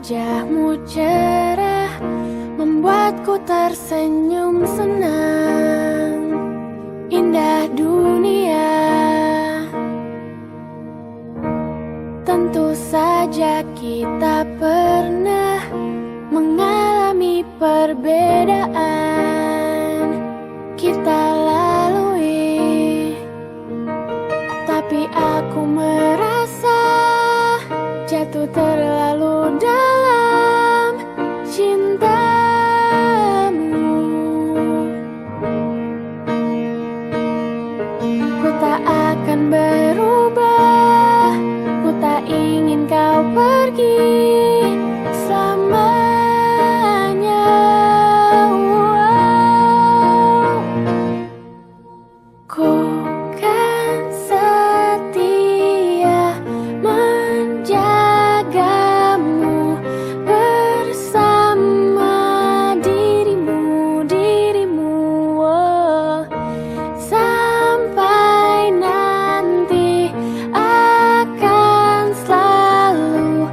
Wajahmu cerah, membuatku tersenyum senang. Indah dunia, tentu saja kita pernah mengalami perbedaan kita lalui, tapi aku merasa jatuh terlalu dalam cintamu. Ku tak akan berubah, ku tak ingin kau pergi selamanya. Ku kan setia menjagamu bersama dirimu, oh. Sampai nanti akan selalu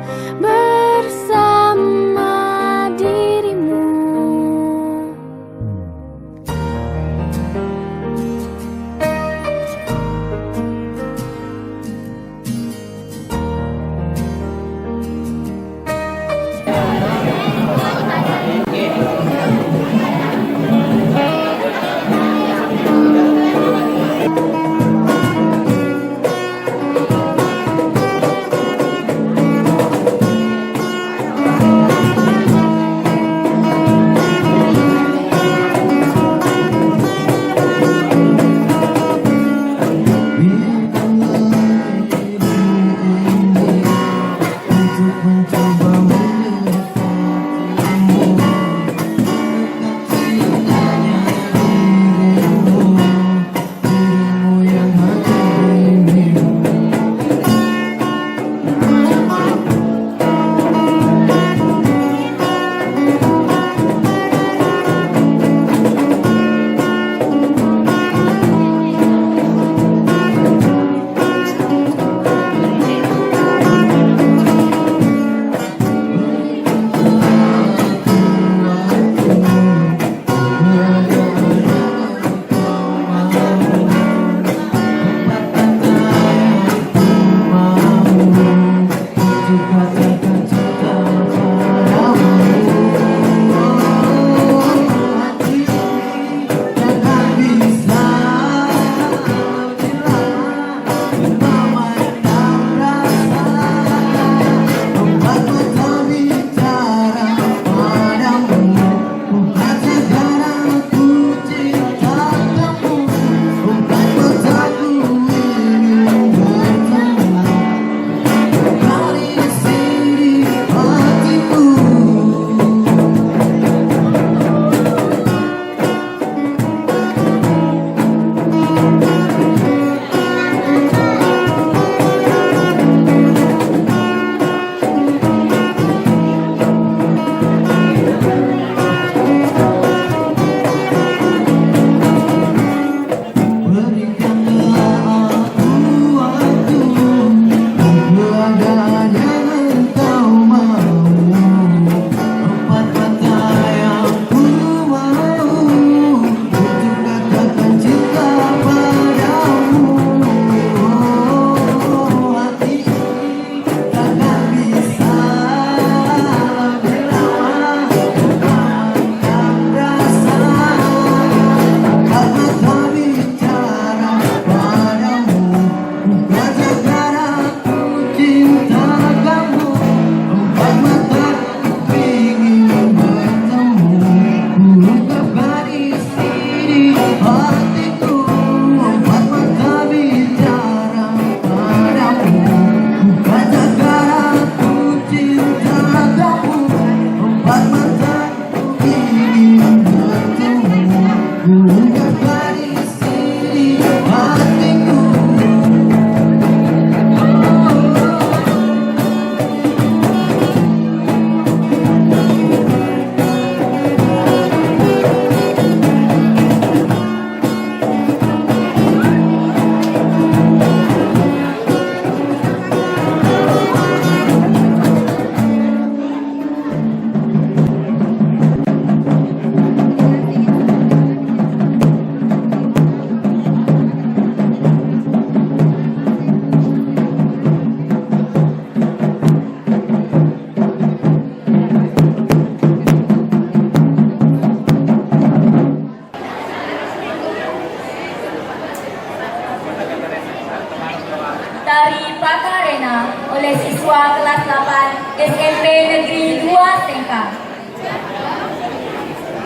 Tari Pakarena oleh siswa kelas 8 SMP Negeri 2 Sengkang.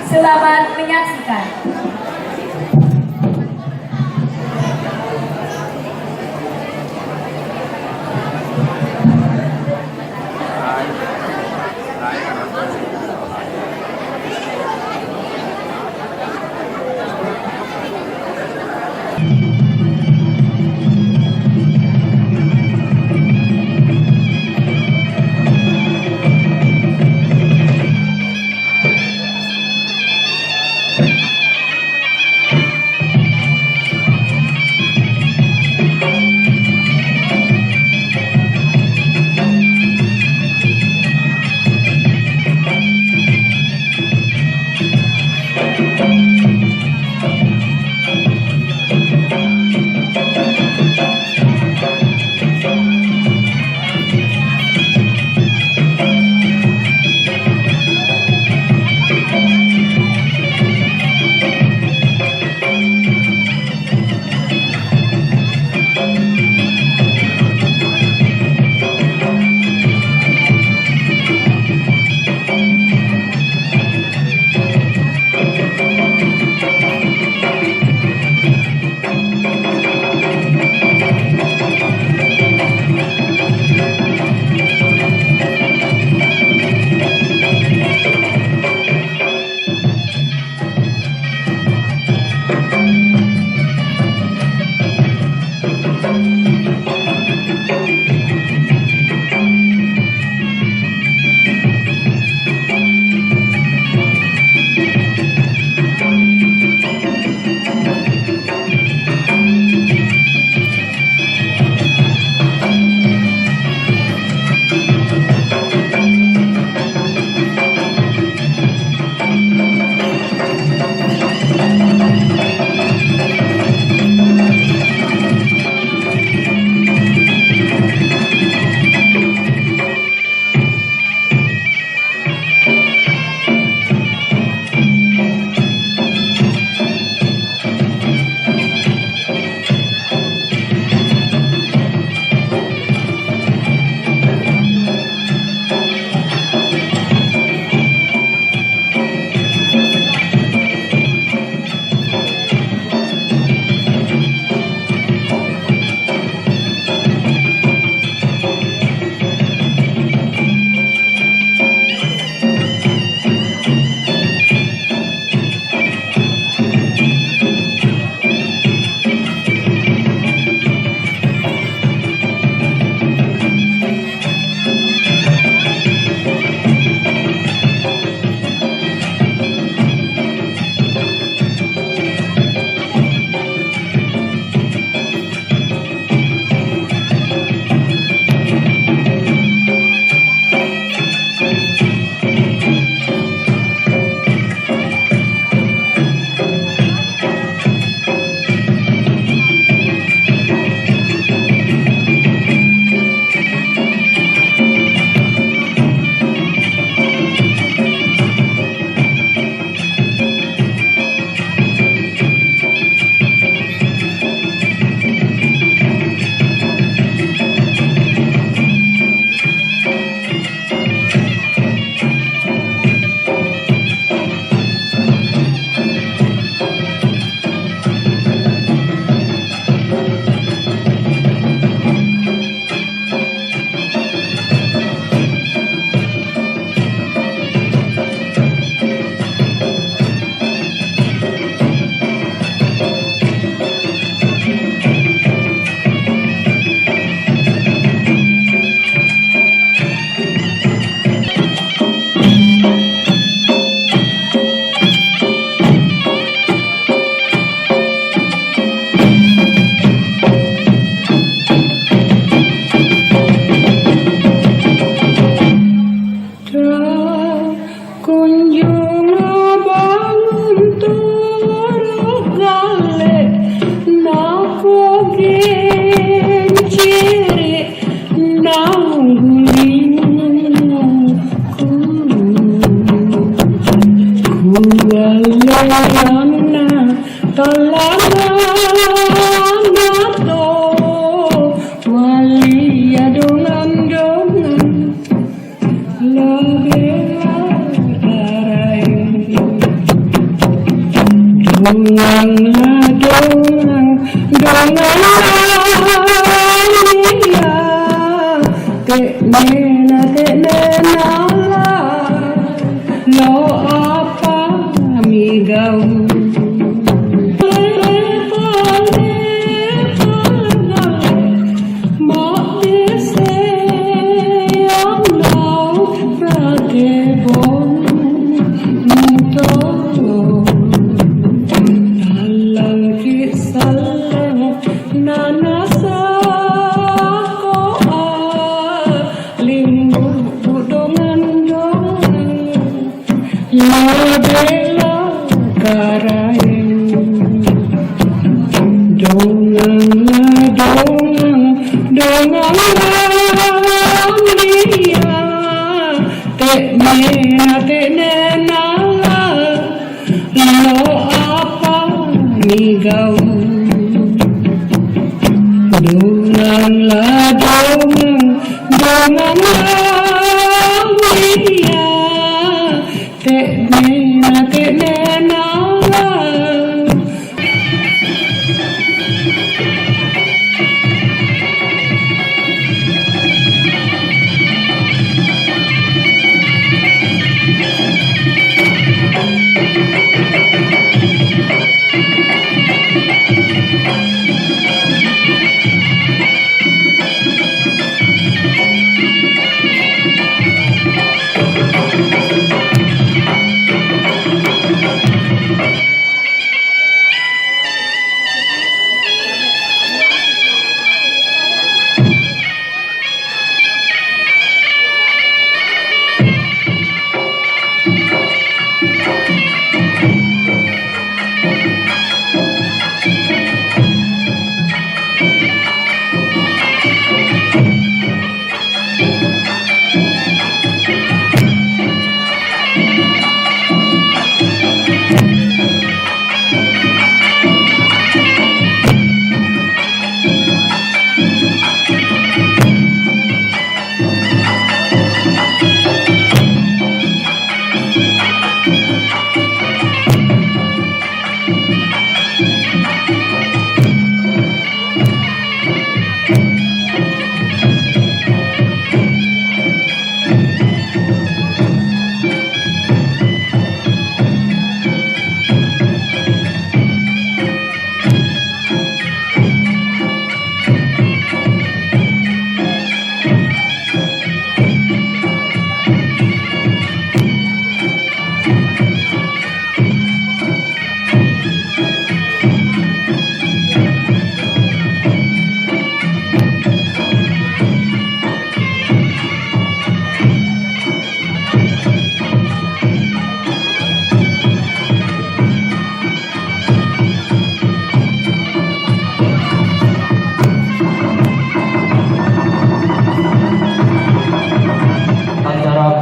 Selamat menyaksikan.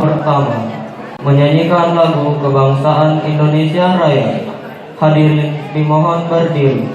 pertama, menyanyikan lagu kebangsaan Indonesia Raya. Hadirin dimohon berdiri.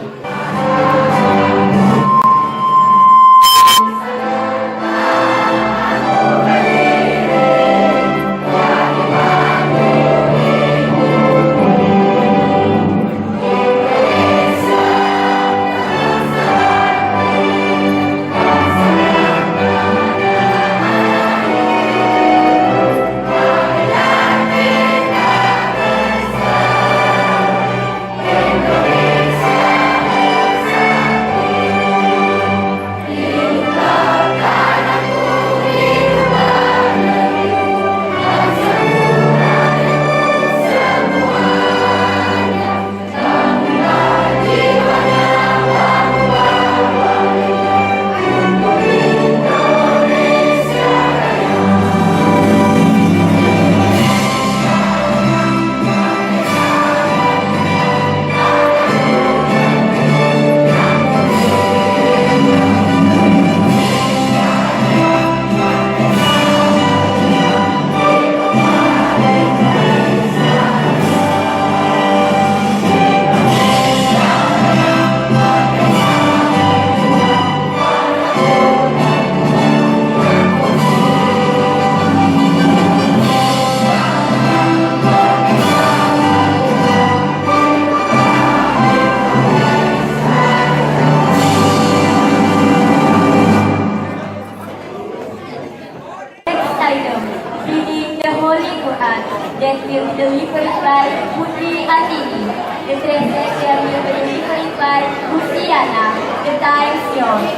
Reading the Holy Quran that will be delivered by Putri Atini. The translation will be delivered by Luciana. The time is yours.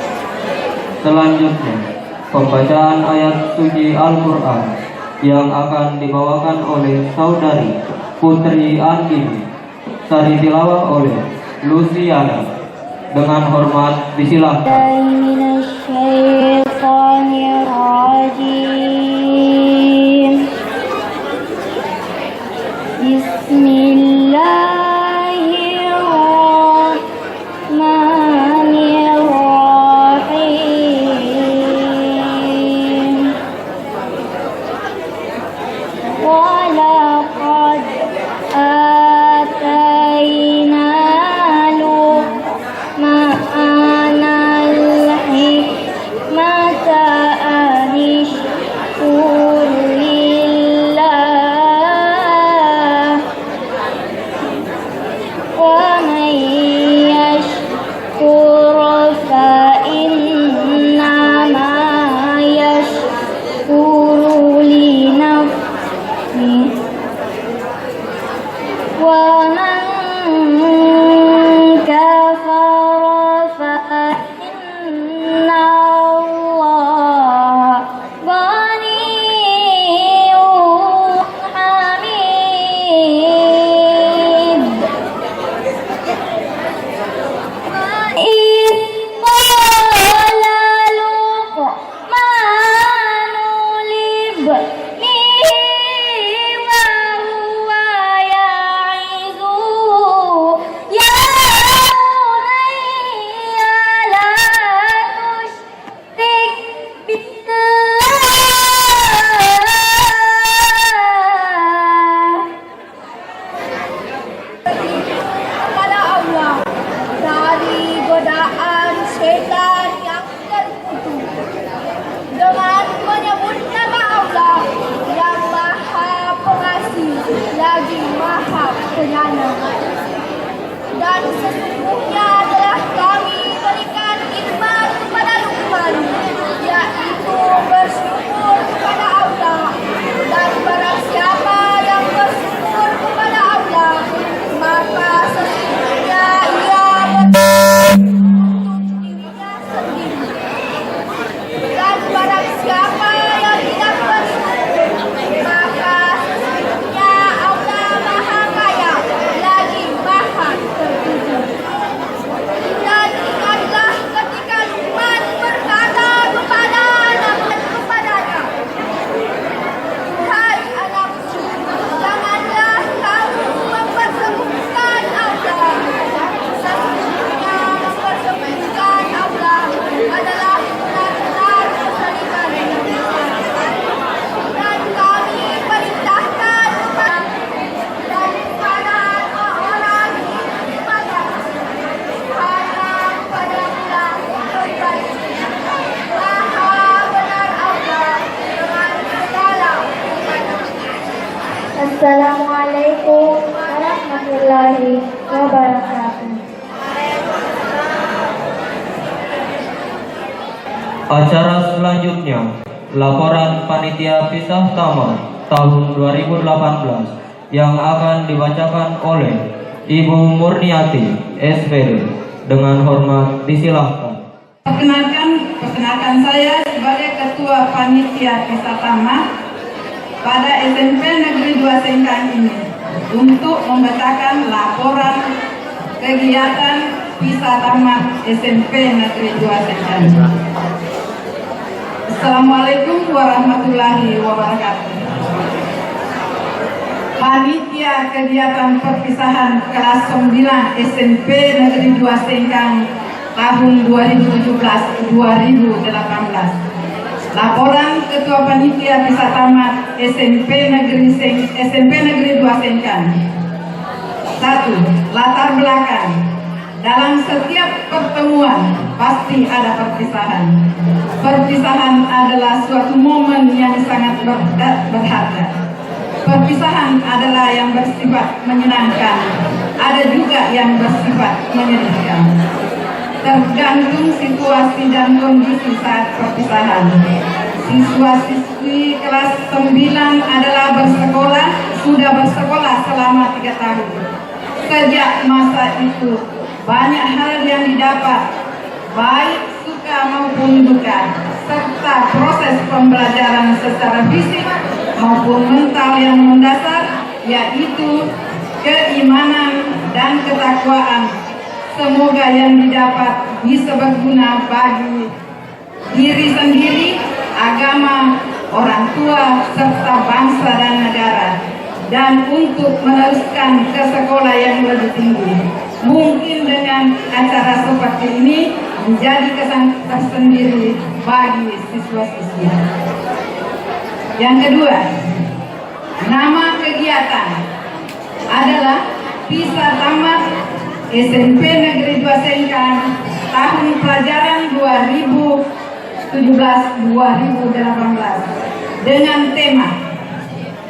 Selanjutnya, pembacaan ayat suci Al-Quran yang akan dibawakan oleh Saudari Putri Andini. Sari tilawah oleh Luciana. Dengan hormat disilahkan. Bismillahirrahmanirrahim. siapa yang tidak beriman, maka sesungguhnya Allah Maha Kaya lagi Maha Terpuji. Dan ingatlah ketika Luqman berkata kepadanya, "Hai anakku, janganlah kamu mempersembahkan Allah. Sesungguhnya mempersembahkan Allah adalah benar-benar kesyirikan. Dan kami perintahkan kepada orang ibadah hanya pada-Nya kembali. Maha benar Allah dengan segala ibadah." Assalamualaikum warahmatullahi wabarakatuh. Acara selanjutnya, laporan Panitia Pisah Taman tahun 2018 yang akan dibacakan oleh Ibu Murniati, SPD. Dengan hormat disilahkan. Perkenalkan saya sebagai Ketua Panitia Pisah Taman pada SMP Negeri 2 Sengkang ini untuk membacakan laporan kegiatan Pisah Taman SMP Negeri 2 Sengkang. Assalamualaikum warahmatullahi wabarakatuh. Panitia kegiatan perpisahan kelas 9 SMP Negeri 2 Sengkang tahun 2017-2018. Laporan Ketua Panitia Pisah Taman SMP Negeri 2 Sengkang. 1. Latar belakang. Dalam setiap pertemuan pasti ada perpisahan. Perpisahan adalah suatu momen yang sangat berharga. Perpisahan adalah yang bersifat menyenangkan, ada juga yang bersifat menyedihkan. Tergantung situasi dan kondisi saat perpisahan. Siswa-siswi kelas 9 adalah sudah bersekolah selama 3 tahun. Sejak masa itu, banyak hal yang didapat, baik suka maupun duka, serta proses pembelajaran secara fisik maupun mental yang mendasar, yaitu keimanan dan ketakwaan. Semoga yang didapat bisa berguna bagi diri sendiri, agama, orang tua, serta bangsa dan negara, dan untuk meneruskan ke sekolah yang lebih tinggi. Mungkin dengan acara seperti ini menjadi kesan tersendiri bagi siswa-siswi. Yang kedua, nama kegiatan adalah Pisah Taman SMP Negeri 2 Sengkang tahun pelajaran 2017-2018 dengan tema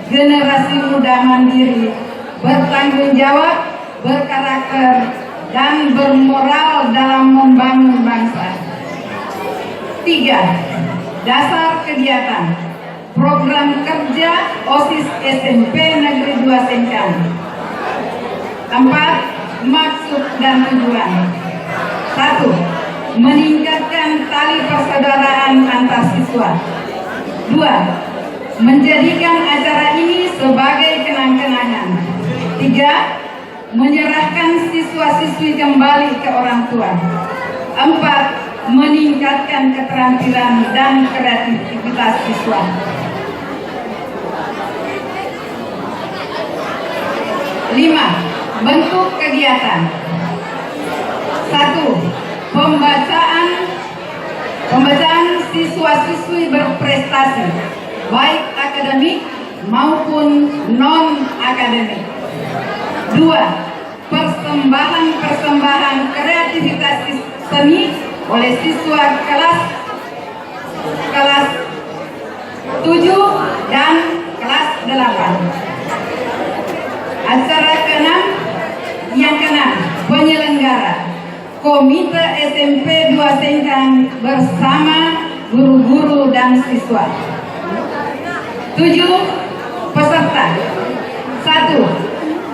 Generasi Muda Mandiri, Bertanggung Jawab, Berkarakter, dan bermoral dalam membangun bangsa. 3. Dasar kegiatan program kerja OSIS SMP Negeri 2 Sengkang. 4. Maksud dan tujuan. 1. Meningkatkan tali persaudaraan antar siswa. 2. Menjadikan acara ini sebagai kenang-kenangan. 3. Menyerahkan siswa-siswi kembali ke orang tua. 4. Meningkatkan keterampilan dan kreativitas siswa. 5. Bentuk kegiatan. 1. Pembacaan siswa-siswi berprestasi, baik akademik maupun non-akademik. 2. Persembahan kreativitas seni oleh siswa kelas 7 dan kelas 8. Acara yang keenam, penyelenggara Komite SMP 2 Sengkang bersama guru-guru dan siswa. 7. Peserta. 1.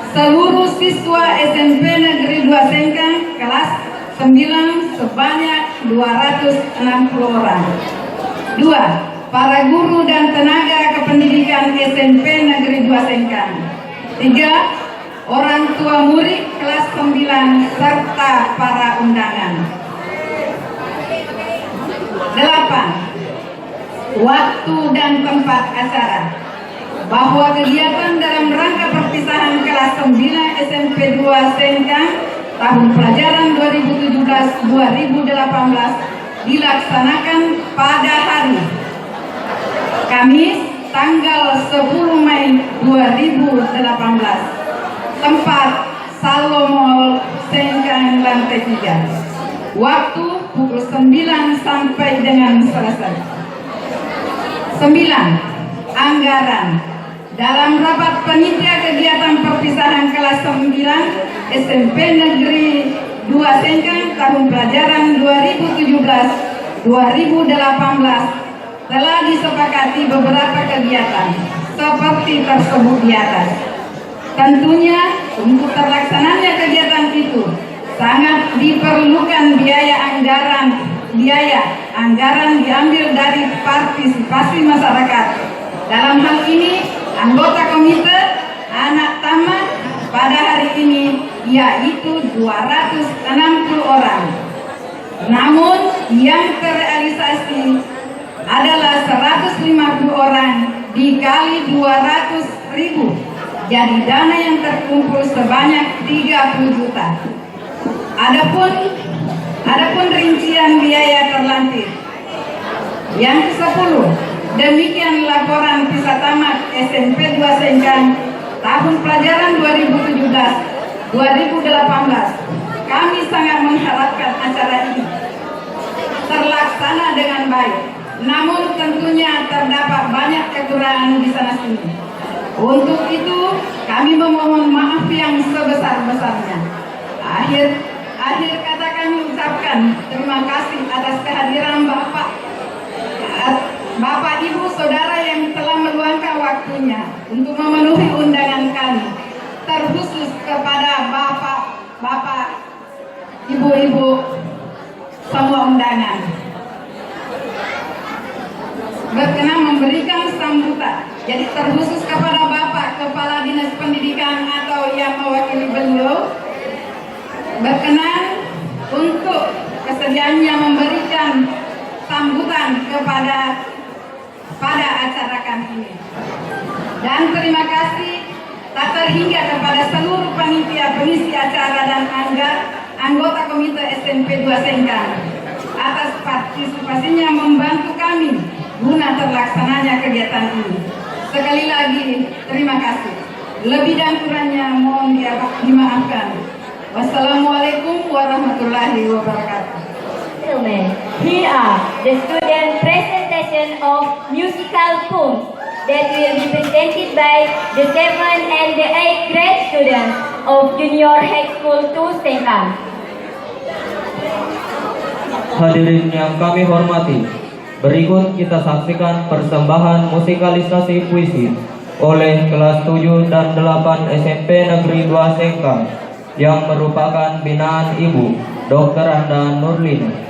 Seluruh siswa SMP Negeri 2 Sengkang kelas 9 sebanyak 260 orang. 2. para guru dan tenaga kependidikan SMP Negeri 2 Sengkang. 3. Orang tua murid kelas 9 serta para undangan. 8. Waktu dan tempat acara. Bahwa kegiatan dalam rangka perpisahan kelas 9 SMP 2 Sengkang tahun pelajaran 2017-2018 dilaksanakan pada hari Kamis tanggal 10 Mei 2018. Tempat Salomol Sengkang lantai 3. Waktu pukul 9 sampai dengan selesai. 9. Anggaran. Dalam rapat panitia kegiatan perpisahan kelas 9 SMP Negeri 2 Sengkang tahun pelajaran 2017-2018 telah disepakati beberapa kegiatan seperti tersebut di atas. Tentunya untuk terlaksananya kegiatan itu sangat diperlukan biaya anggaran diambil dari partisipasi masyarakat. Dalam hal ini anggota komite anak tamat pada hari ini yaitu 260 orang. Namun yang terrealisasi adalah 150 orang dikali 200.000. Jadi dana yang terkumpul sebanyak 30 juta. Adapun rincian biaya terlanjur. Yang ke-10. Demikian laporan PISA tamat SMP 2 Sengkang tahun pelajaran 2017-2018. Kami sangat mengharapkan acara ini terlaksana dengan baik. Namun tentunya terdapat banyak kekurangan di sana sini. Untuk itu kami memohon maaf yang sebesar-besarnya. Akhir kata kami ucapkan terima kasih atas kehadiran Bapak, Ibu, Saudara yang telah meluangkan waktunya untuk memenuhi undangan kami, terkhusus kepada Bapak, Ibu, semua undangan. Berkenan memberikan sambutan. Jadi terkhusus kepada Bapak Kepala Dinas Pendidikan atau yang mewakili beliau, berkenan untuk kesediaannya memberikan sambutan pada acara kami ini. Dan terima kasih tak terhingga kepada seluruh panitia pengisi acara dan anggota komite SMP 2 Sengkang atas partisipasinya membantu kami guna terlaksananya kegiatan ini. Sekali lagi terima kasih. Lebih dan kurangnya mohon dimaafkan. Wassalamualaikum warahmatullahi wabarakatuh. Here are the student presentation of musical poems that will be presented by the 7th and the 8th grade students of Junior High School 2 Sengkang. Hadirin yang kami hormati, berikut kita saksikan persembahan musikalisasi puisi oleh kelas 7 dan 8 SMP Negeri 2 Sengkang yang merupakan binaan Ibu Dr. Anda Nurlina.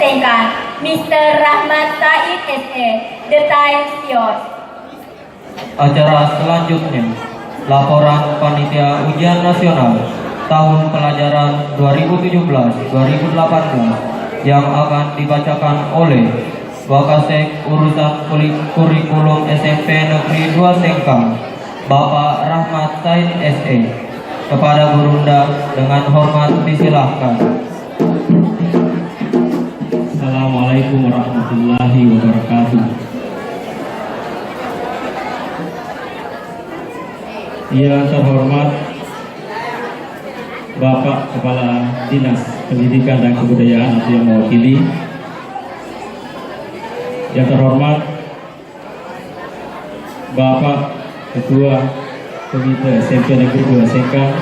Sengkang, Mr. Rahmat Said SE. The time is yours. Acara selanjutnya, laporan panitia ujian nasional tahun pelajaran 2017-2018 yang akan dibacakan oleh Wakasek Urusan Kurikulum SMP Negeri 2 Sengkang, Bapak Rahmat Said SE. Kepada Gurunda dengan hormat disilahkan. Assalamualaikum warahmatullahi wabarakatuh. Yang terhormat Bapak Kepala Dinas Pendidikan dan Kebudayaan atau yang mewakili, yang terhormat Bapak Ketua Komite SMP Negeri 2 Sengkang,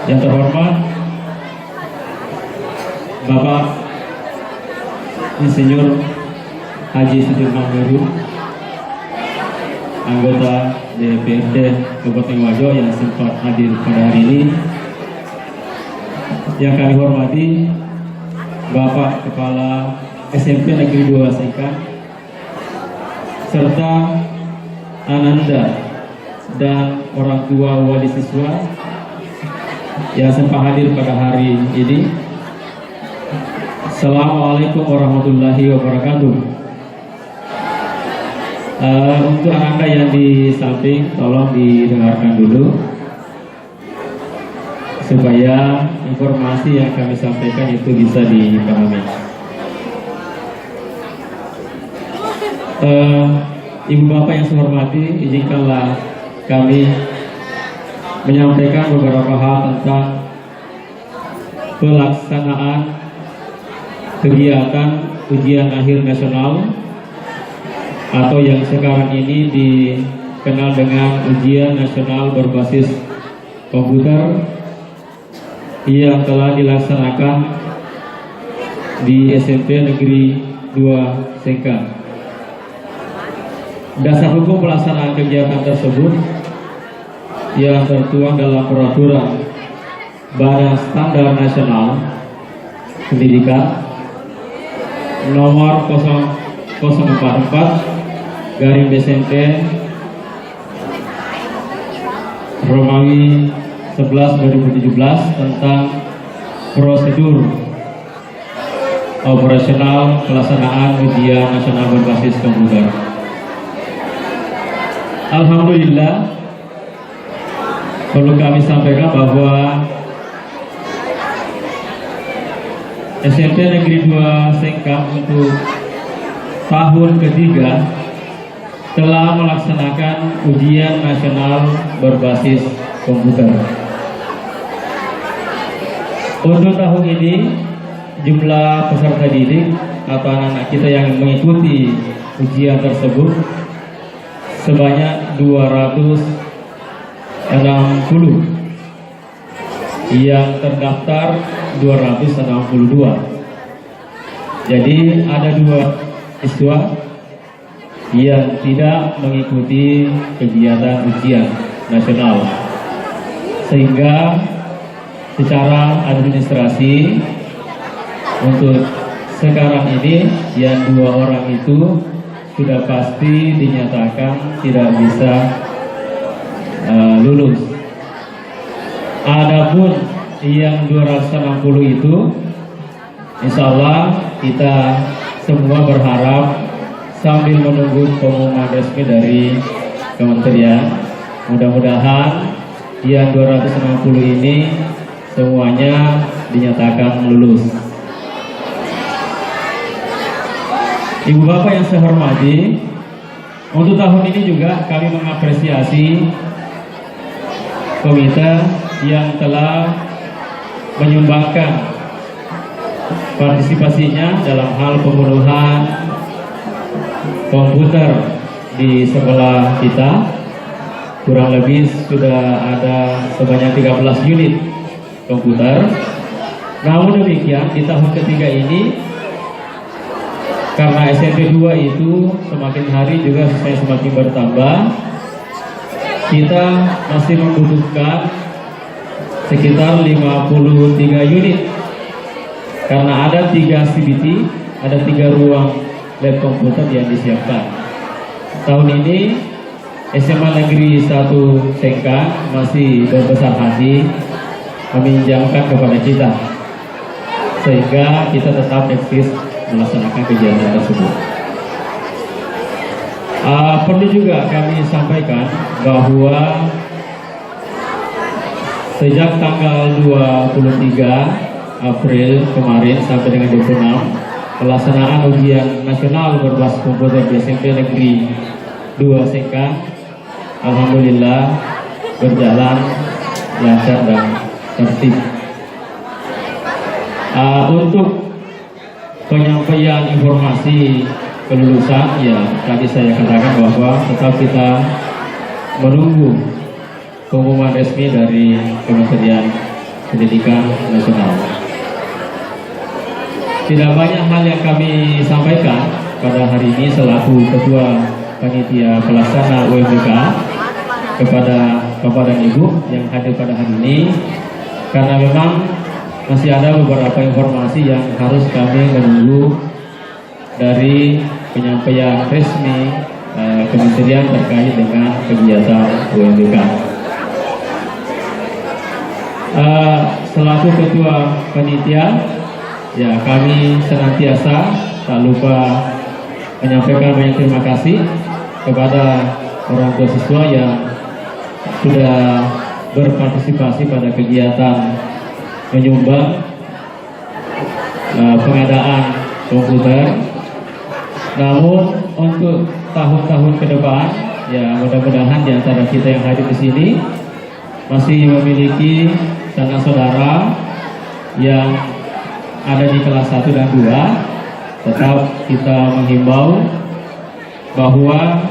yang terhormat Bapak Insinyur Haji Sudirman Guru, anggota DPRD Kabupaten Wajo yang sempat hadir pada hari ini. Yang kami hormati Bapak Kepala SMP Negeri 2 Sengkang serta Ananda dan orang tua wali siswa yang sempat hadir pada hari ini. Assalamualaikum warahmatullahi wabarakatuh. Untuk Anda yang di samping, tolong didengarkan dulu supaya informasi yang kami sampaikan itu bisa dipahami. Ibu bapak yang saya hormati, izinkanlah kami menyampaikan beberapa hal tentang pelaksanaan kegiatan ujian akhir nasional atau yang sekarang ini dikenal dengan ujian nasional berbasis komputer yang telah dilaksanakan di SMP Negeri 2 Sengkang. Dasar hukum pelaksanaan kegiatan tersebut yang tertuang dalam peraturan Badan Standar Nasional Pendidikan nomor 044/BSMP Romawi 11/2017 tentang prosedur operasional pelaksanaan ujian nasional berbasis komputer. Alhamdulillah, perlu kami sampaikan bahwa SMP Negeri 2 Sengkang untuk tahun ketiga telah melaksanakan ujian nasional berbasis komputer. Untuk tahun ini, jumlah peserta didik atau anak-anak kita yang mengikuti ujian tersebut sebanyak 260, yang terdaftar 262. Jadi ada 2 siswa yang tidak mengikuti kegiatan ujian nasional, sehingga secara administrasi untuk sekarang ini yang 2 orang itu sudah pasti dinyatakan tidak bisa lulus. Adapun yang 260 itu, insya Allah kita semua berharap sambil menunggu pengumuman resmi dari kementerian, mudah-mudahan yang 260 ini semuanya dinyatakan lulus. Ibu bapak yang saya hormati, untuk tahun ini juga kami mengapresiasi komite yang telah menyumbangkan partisipasinya dalam hal pembunuhan komputer di sekolah kita. Kurang lebih sudah ada sebanyak 13 unit komputer. Namun demikian, di tahun ketiga ini, karena SMP 2 itu semakin hari juga semakin bertambah, kita masih membutuhkan sekitar 53 unit karena ada 3 CBT, ada 3 ruang lab komputer yang disiapkan. Tahun ini SMA Negeri 1 Sengkang masih berbesar hati meminjamkan kepada kita, sehingga kita tetap eksis melaksanakan kegiatan tersebut. Perlu juga kami sampaikan bahwa sejak tanggal 23 April kemarin sampai dengan 26, pelaksanaan ujian nasional berbasis komputer di SMP Negeri 2 Sengkang alhamdulillah berjalan lancar dan tertib. Untuk penyampaian informasi kelulusan, ya tadi saya katakan bahwa tetap kita menunggu pengumuman resmi dari Kementerian Pendidikan Nasional. Tidak banyak hal yang kami sampaikan pada hari ini selaku Ketua Panitia Pelaksana UMBK kepada Bapak dan Ibu yang hadir pada hari ini, karena memang masih ada beberapa informasi yang harus kami menunggu dari penyampaian resmi Kementerian terkait dengan kegiatan UMBK. Selaku Ketua Panitia, ya kami senantiasa tak lupa menyampaikan banyak terima kasih kepada orang tua siswa yang sudah berpartisipasi pada kegiatan menyumbang pengadaan komputer. Namun untuk tahun-tahun ke depan, ya mudah-mudahan di antara kita yang hadir di sini masih memiliki sanak saudara yang ada di kelas 1 dan 2. Tetap kita menghimbau bahwa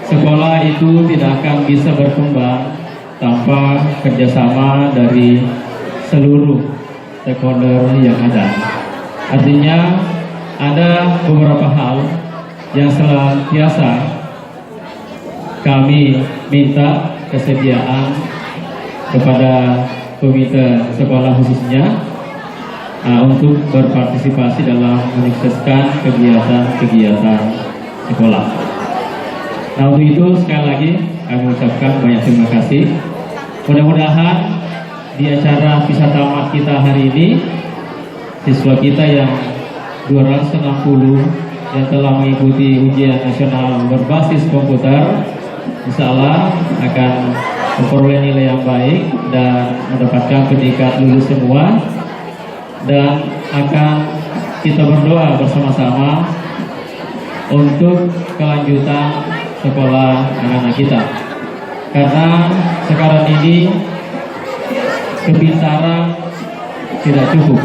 sekolah itu tidak akan bisa berkembang tanpa kerjasama dari seluruh stakeholder yang ada. Artinya ada beberapa hal yang senantiasa kami minta kesediaan kepada komite sekolah khususnya untuk berpartisipasi dalam menyukseskan kegiatan-kegiatan sekolah. Nah, untuk itu sekali lagi kami ucapkan banyak terima kasih. Mudah-mudahan di acara pisah tamat kita hari ini, siswa kita yang 260 yang telah mengikuti ujian nasional berbasis komputer, insya Allah akan memperoleh nilai yang baik dan mendapatkan predikat lulus semua, dan akan kita berdoa bersama-sama untuk kelanjutan sekolah anak-anak kita, karena sekarang ini kepintaran tidak cukup.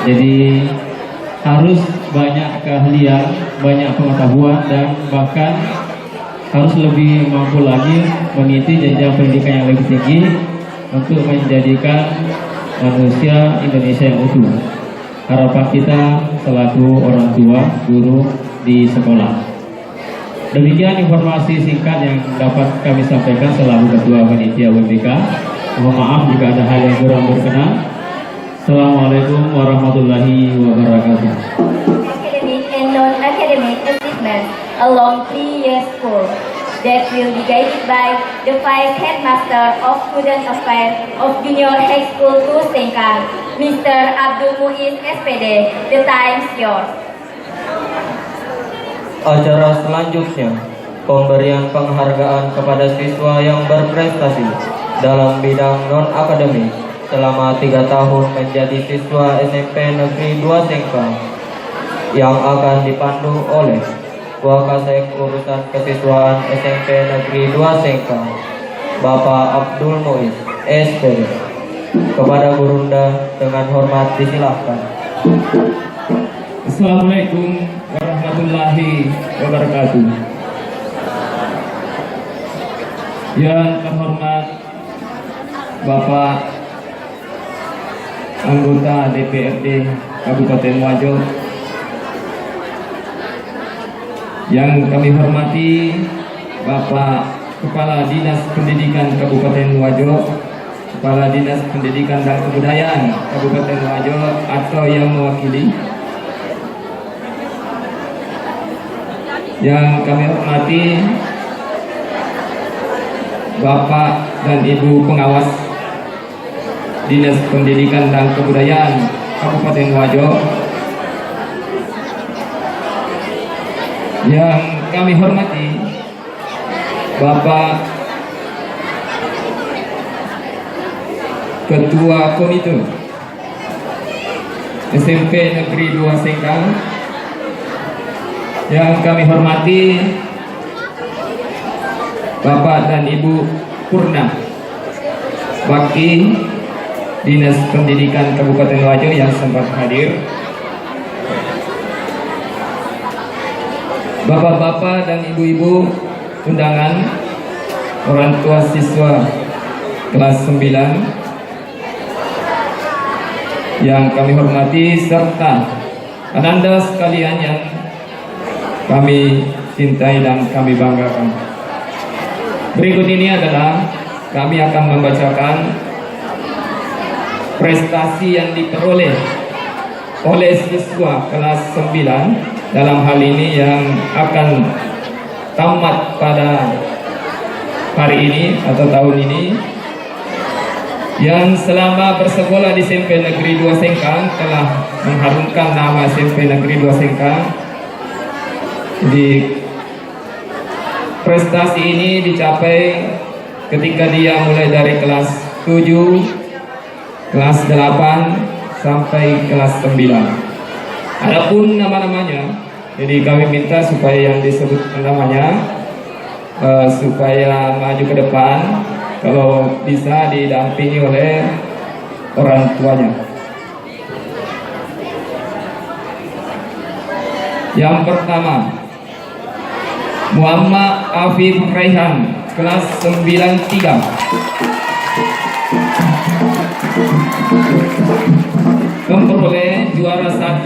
Jadi harus banyak keahlian, banyak pengetahuan, dan bahkan harus lebih mampu lagi mengikuti jenjang pendidikan yang lebih tinggi untuk menjadikan manusia Indonesia yang utuh. Harapan kita selaku orang tua, guru di sekolah. Demikian informasi singkat yang dapat kami sampaikan selaku Ketua Panitia UMBK. Mohon maaf jika ada hal yang kurang berkenan. Assalamualaikum warahmatullahi wabarakatuh. Academic and non-academic achievements along 3 years course that will be guided by the Vice Headmaster of Student Affairs of Junior High School 2 Sengkang, Mr. Abdul Muiz SPD. The time's yours. Acara selanjutnya, pemberian penghargaan kepada siswa yang berprestasi dalam bidang non-akademik selama 3 tahun menjadi siswa SMP Negeri 2 Sengkang, yang akan dipandu oleh Wakasek Urusan Kesiswaan SMP Negeri 2 Sengkang, Bapak Abdul Muiz SPD. Kepada Gurunda dengan hormat disilahkan. Assalamualaikum warahmatullahi wabarakatuh. Yang terhormat Bapak anggota DPRD Kabupaten Wajo, yang kami hormati Bapak Kepala Dinas Pendidikan Kabupaten Wajo, Kepala Dinas Pendidikan dan Kebudayaan Kabupaten Wajo atau yang mewakili. Yang kami hormati Bapak dan Ibu pengawas Dinas Pendidikan dan Kebudayaan Kabupaten Wajo. Yang kami hormati Bapak Ketua Komite SMP Negeri 2 Sengkang. Yang kami hormati Bapak dan Ibu Purna, Wakil Dinas Pendidikan Kabupaten Wajo yang sempat hadir. Bapak-bapak dan ibu-ibu undangan, orang tua siswa kelas 9 yang kami hormati, serta ananda sekalian yang kami cintai dan kami banggakan. Berikut ini adalah kami akan membacakan prestasi yang diperoleh oleh siswa kelas 9 dalam hal ini yang akan tamat pada hari ini atau tahun ini, yang selama bersekolah di SMP Negeri 2 Sengkang telah mengharumkan nama SMP Negeri 2 Sengkang. Jadi prestasi ini dicapai ketika dia mulai dari kelas 7, kelas 8 sampai kelas 9. Adapun nama-namanya, jadi kami minta supaya yang disebut namanya supaya maju ke depan, kalau bisa didampingi oleh orang tuanya. Yang pertama, Muhammad Afif Raihan, kelas 93. Memperoleh juara 1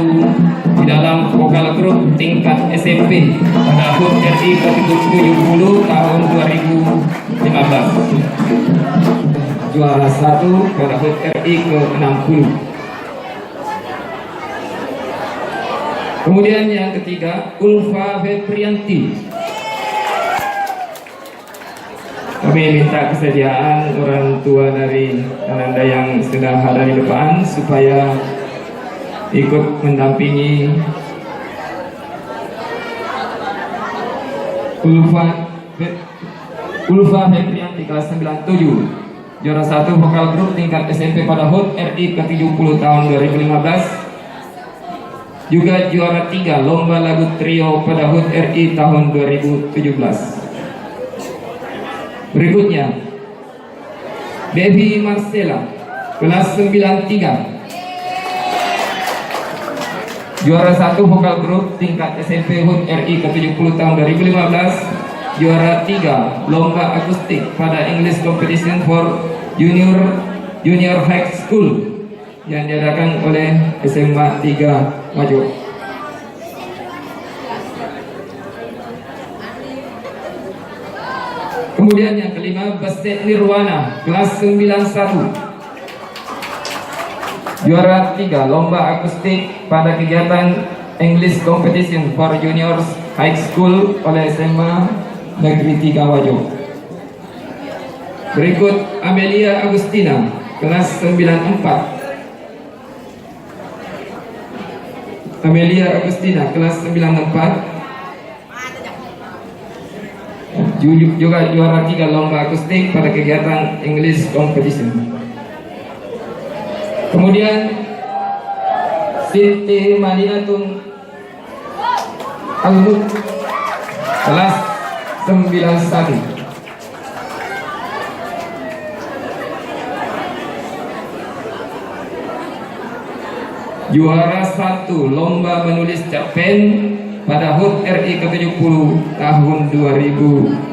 di dalam vokal grup tingkat SMP pada HUT RI ke-70 tahun 2015. Juara 1 pada HUT RI ke-60. Kemudian yang ketiga, Ulfa Febrianti. Kami minta kesediaan orang tua dari ananda yang sedang ada di depan supaya ikut mendampingi Ulfa Febrianti kelas 97, juara 1 vokal grup tingkat SMP pada HUT RI ke-70 tahun 2015. Juga juara 3 lomba lagu trio pada HUT RI tahun 2017. Berikutnya, Devi Marcella, kelas 93, juara 1 vokal grup tingkat SMP HUT RI ke-70 tahun 2015. Juara 3 lomba akustik pada English Competition for Junior High School yang diadakan oleh SMA 3 Wajo. Kemudian yang kelima, Baset Nirwana, kelas 91, juara 3 lomba akustik pada kegiatan English Competition for Junior High School oleh SMA Negeri 3 Wajo. Berikut Amelia Agustina, kelas 94. Amelia Agustina, kelas 94, juga juara 3 lomba akustik pada kegiatan English Competition. Kemudian Siti Madinatun Almut, kelas 91, juara 1 lomba menulis cerpen pada HUT RI ke-70 tahun 2015.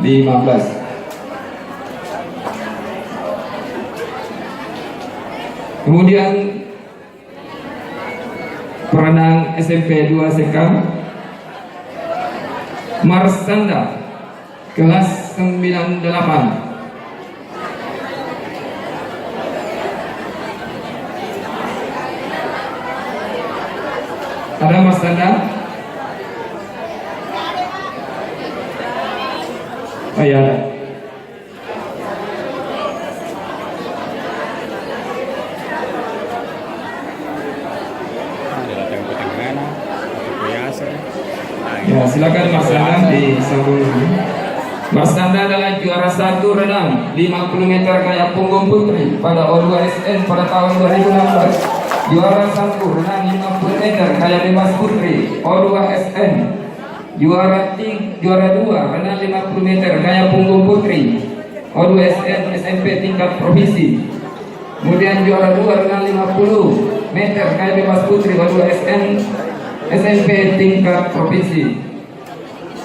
Kemudian perenang SMP 2 Sengkang, Marsanda, kelas 98, Ada Mas Tanda? Oh iya ada. Ya, silakan Mas Tanda disambung. Mas Tanda adalah juara 1 renang 50 meter kayak punggung putri pada O2SN pada tahun 2016. Juara 1 renang 50 meter kayak bebas putri O2SN. Juara 2 renang 50 meter kayak punggung putri O2SN SMP tingkat provinsi. Kemudian juara 2 renang 50 meter kayak bebas putri O2SN SMP tingkat provinsi.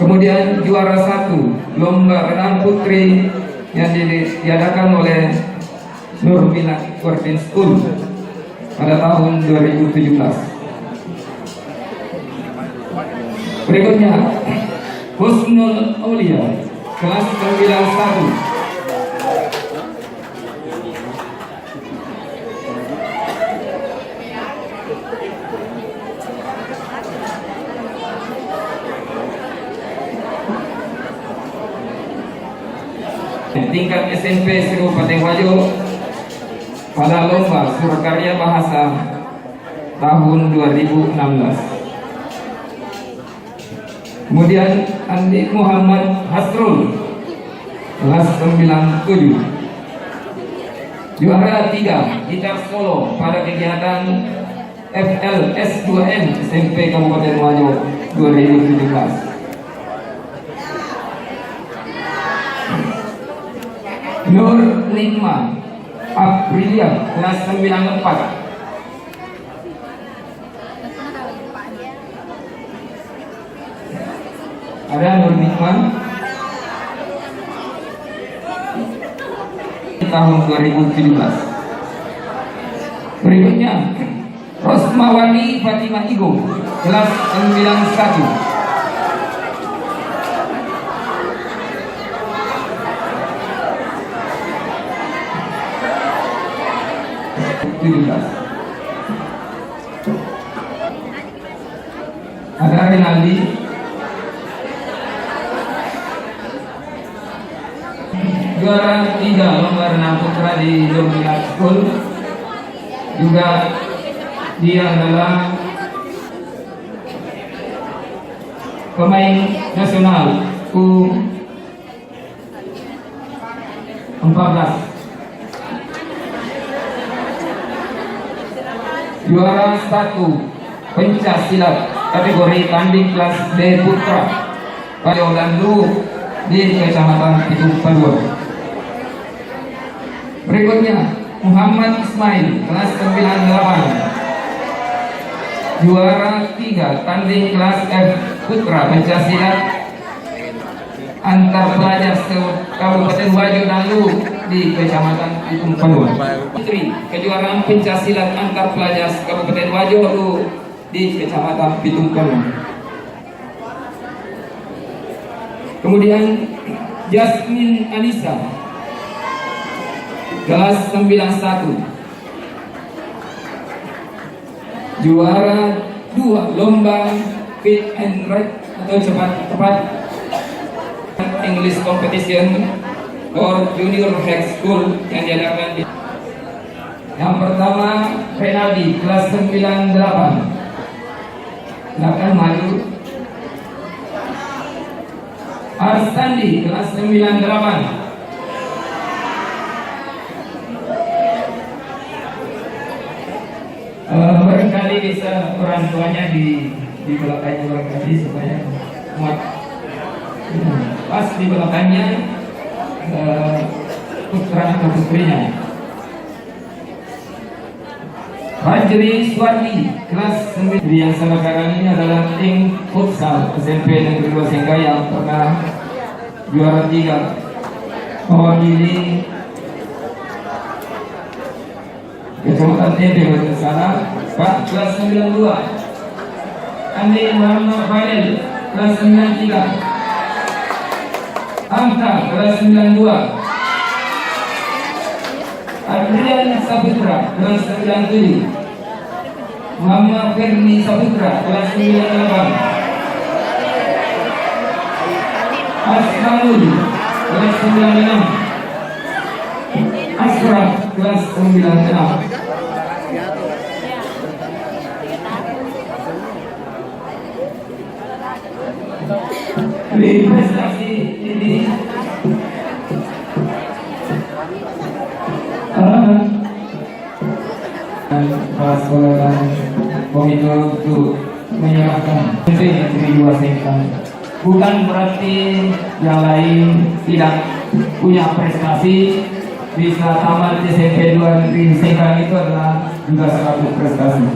Kemudian juara 1 lomba renang putri yang diadakan oleh Nurminah Working School pada tahun 2017. Berikutnya Husnul Aulia kelas 91. Tingkat SMP Kabupaten Wajo pada lomba Surkarya Bahasa tahun 2016. Kemudian Andi Muhammad Hasrul kelas 97. Juara 3 gitar solo pada kegiatan FLS2M SMP Kabupaten Wajo 2017. Nur Nikma Aprilia kelas 94. Ada Nur Nikma tahun 2017. Berikutnya Rosmawati Fatimah Igo kelas 91. Ada Renaldi juara 3 lomba renang putra di Dominat School. Juga dia adalah pemain nasional U14. Juara 1 pencak silat kategori tanding kelas B putra pada Olandu di Kecamatan Pitung Padua. Berikutnya Muhammad Ismail kelas 98. Juara 3 tanding kelas F putra pencak silat antar pelajar Kabupaten Wajo Dalu di Kecamatan Pitung Padua. Putri kejuaraan pencak silat antar pelajar Kabupaten Wajo di Kecamatan Pitung Padua. Kemudian Jasmine Anissa kelas 91. Juara 2 lomba fit and right atau cepat English competition for junior high school yang diadakan di yang pertama Renaldi kelas 98. Silakan maju. Arsandi kelas 98. Barangkali bisa orang tuanya di belakangnya barangkali supaya muat. Pas di belakangnya putra atau putrinya. Fajri Swati kelas 9. Yang sekarang ini adalah tim futsal SMP Negeri 2 Sengga yang pernah juara 3 mewakili Kecamatan Tebe ke sana. Pak kelas 92. Andi Muhammad Fadil kelas 93. Angka kelas 92. Adrian Saputra kelas 97. Muhammad Firni Saputra kelas 98. Asmanul kelas 96. Asraf kelas 96. Prestasi ini sekolah komite untuk menyerahkan Negeri 2 Sengkang. Bukan berarti yang lain tidak punya prestasi. Bisa tamat SMP 2 Negeri Sengkang itu adalah juga suatu prestasi.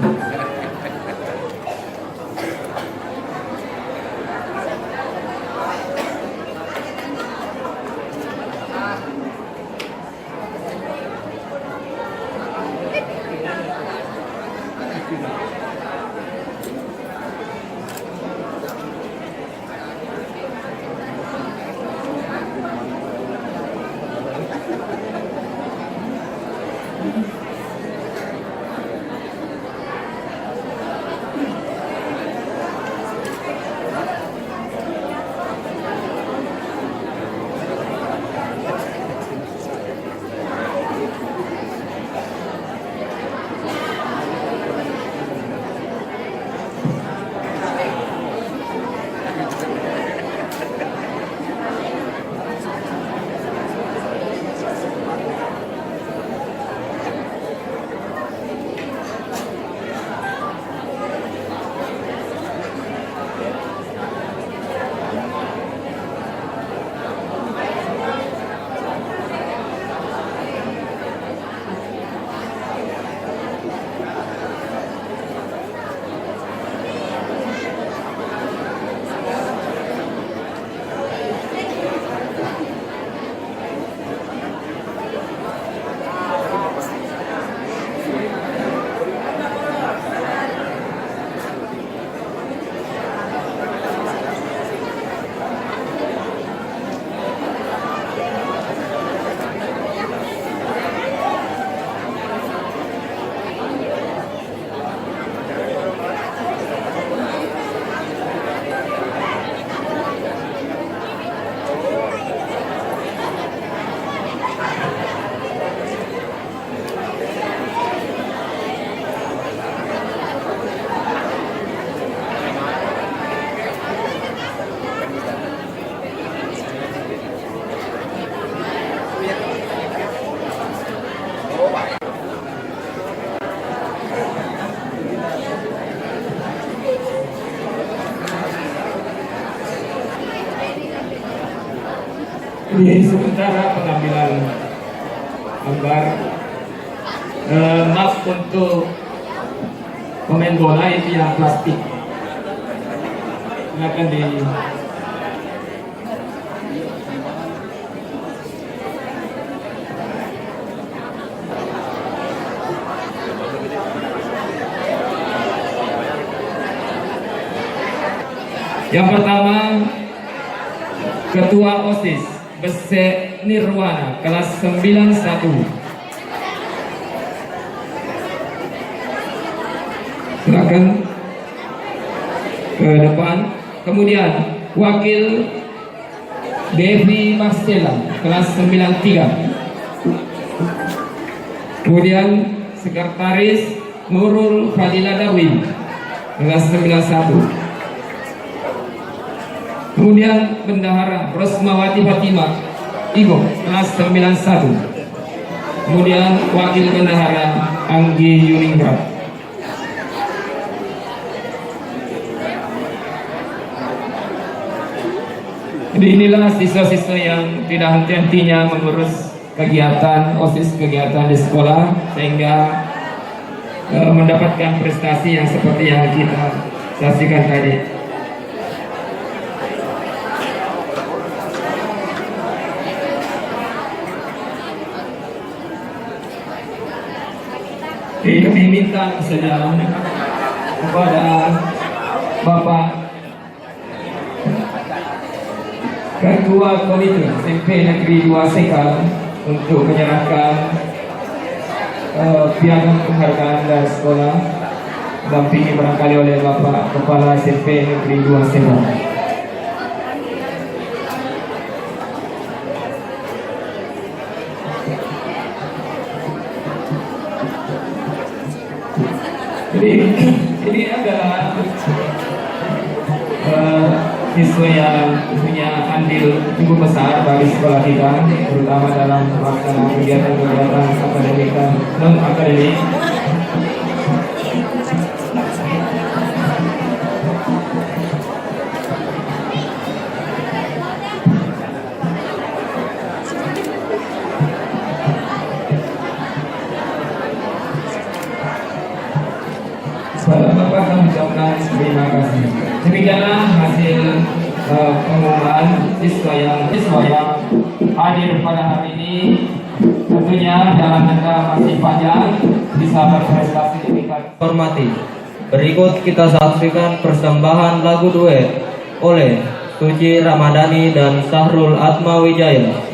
Ini sementara pengambilan gambar. Maaf untuk pemain bola itu yang plastik. Silakan di yang pertama, Ketua OSIS Bese Nirwana kelas 91. Silakan ke depan. Kemudian Wakil Devi Marcella kelas 93. Kemudian Sekretaris Nurul Fadila Darwin kelas 91. Kemudian Bendahara Rosmawati Fatimah Igo kelas 91. Kemudian Wakil Bendahara Anggi Yuningrat. Jadi inilah siswa-siswa yang tidak henti-hentinya mengurus kegiatan OSIS, kegiatan di sekolah, sehingga mendapatkan prestasi yang seperti yang kita saksikan tadi. Kami minta saja kepada Bapak Ketua Komite SMP Negeri 2 Sengkang untuk menyerahkan piagam penghargaan dari sekolah didampingi barangkali oleh Bapak Kepala SMP Negeri 2 Sengkang. Jadi ini adalah siswa yang punya andil cukup besar bagi sekolah kita, terutama dalam pelaksanaan kegiatan-kegiatan akademik dan non akademik. Pada Bapak kami ucapkan terima kasih. Demikianlah hasil pengumuman siswa yang hadir pada hari ini. Tentunya dalam jangka masih panjang bisa berprestasi demikian. Hormati. Berikut kita saksikan persembahan lagu duet oleh Suci Ramadhani dan Sahrul Atmawijaya.